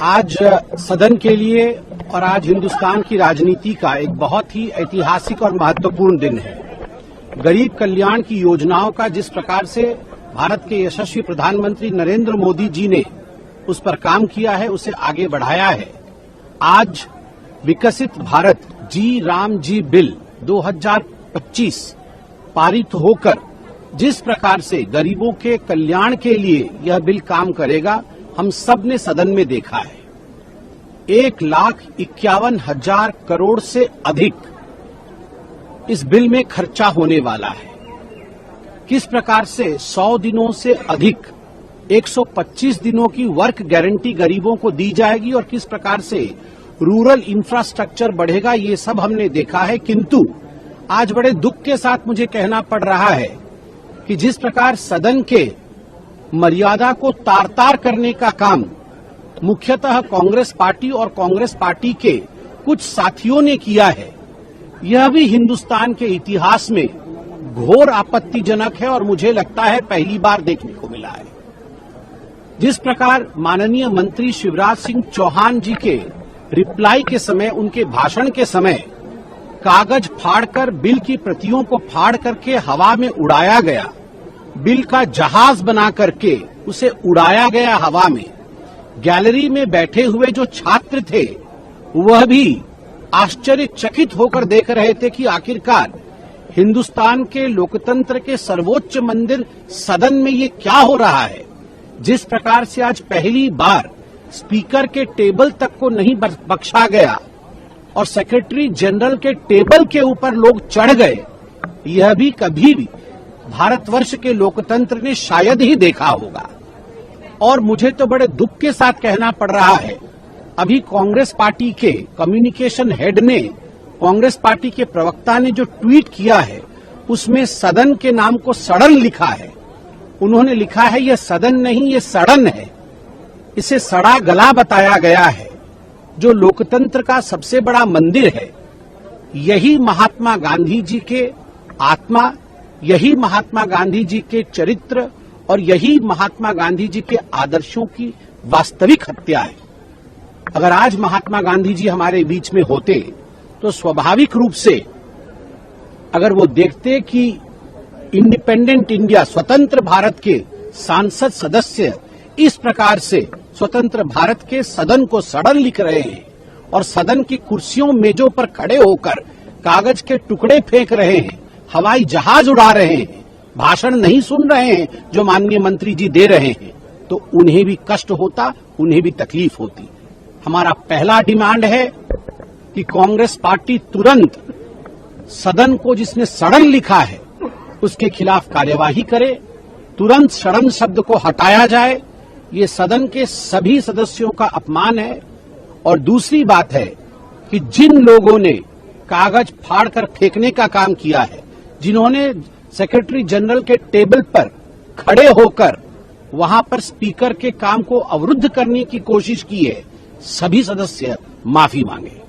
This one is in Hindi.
आज सदन के लिए और आज हिंदुस्तान की राजनीति का एक बहुत ही ऐतिहासिक और महत्वपूर्ण दिन है। गरीब कल्याण की योजनाओं का जिस प्रकार से भारत के यशस्वी प्रधानमंत्री नरेंद्र मोदी जी ने उस पर काम किया है, उसे आगे बढ़ाया है। आज विकसित भारत जी राम जी बिल 2025 पारित होकर जिस प्रकार से गरीबों के कल्याण के लिए यह बिल काम करेगा, हम सब ने सदन में देखा है। 1,51,000 करोड़ से अधिक इस बिल में खर्चा होने वाला है। किस प्रकार से 100 दिनों से अधिक 125 दिनों की वर्क गारंटी गरीबों को दी जाएगी और किस प्रकार से रूरल इंफ्रास्ट्रक्चर बढ़ेगा, ये सब हमने देखा है। किंतु आज बड़े दुख के साथ मुझे कहना पड़ रहा है कि जिस प्रकार सदन के मर्यादा को तार तार करने का काम मुख्यतः कांग्रेस पार्टी और कांग्रेस पार्टी के कुछ साथियों ने किया है, यह भी हिंदुस्तान के इतिहास में घोर आपत्तिजनक है और मुझे लगता है पहली बार देखने को मिला है। जिस प्रकार माननीय मंत्री शिवराज सिंह चौहान जी के रिप्लाई के समय, उनके भाषण के समय कागज फाड़कर बिल की प्रतियों को फाड़ करके हवा में उड़ाया गया, बिल का जहाज बना करके उसे उड़ाया गया हवा में। गैलरी में बैठे हुए जो छात्र थे वह भी आश्चर्यचकित होकर देख रहे थे कि आखिरकार हिंदुस्तान के लोकतंत्र के सर्वोच्च मंदिर सदन में ये क्या हो रहा है। जिस प्रकार से आज पहली बार स्पीकर के टेबल तक को नहीं बख्शा गया और सेक्रेटरी जनरल के टेबल के ऊपर लोग चढ़ गए, यह भी कभी भी भारतवर्ष के लोकतंत्र ने शायद ही देखा होगा। और मुझे तो बड़े दुख के साथ कहना पड़ रहा है, अभी कांग्रेस पार्टी के कम्युनिकेशन हेड ने, कांग्रेस पार्टी के प्रवक्ता ने जो ट्वीट किया है उसमें सदन के नाम को सड़न लिखा है। उन्होंने लिखा है यह सदन नहीं, ये सड़न है। इसे सड़ा गला बताया गया है। जो लोकतंत्र का सबसे बड़ा मंदिर है, यही महात्मा गांधी जी के आत्मा, यही महात्मा गांधी जी के चरित्र और यही महात्मा गांधी जी के आदर्शों की वास्तविक हत्या है। अगर आज महात्मा गांधी जी हमारे बीच में होते तो स्वाभाविक रूप से अगर वो देखते कि इंडिपेंडेंट इंडिया, स्वतंत्र भारत के सांसद सदस्य इस प्रकार से स्वतंत्र भारत के सदन को सड़न लिख रहे हैं और सदन की कुर्सियों मेजों पर खड़े होकर कागज के टुकड़े फेंक रहे हैं, हवाई जहाज उड़ा रहे हैं, भाषण नहीं सुन रहे हैं जो माननीय मंत्री जी दे रहे हैं, तो उन्हें भी कष्ट होता, उन्हें भी तकलीफ होती। हमारा पहला डिमांड है कि कांग्रेस पार्टी तुरंत सदन को जिसने सड़न लिखा है उसके खिलाफ कार्यवाही करे, तुरंत सड़न शब्द को हटाया जाए। ये सदन के सभी सदस्यों का अपमान है। और दूसरी बात है कि जिन लोगों ने कागज फाड़कर फेंकने का काम किया है, जिन्होंने सेक्रेटरी जनरल के टेबल पर खड़े होकर वहां पर स्पीकर के काम को अवरुद्ध करने की कोशिश की है, सभी सदस्य माफी मांगे।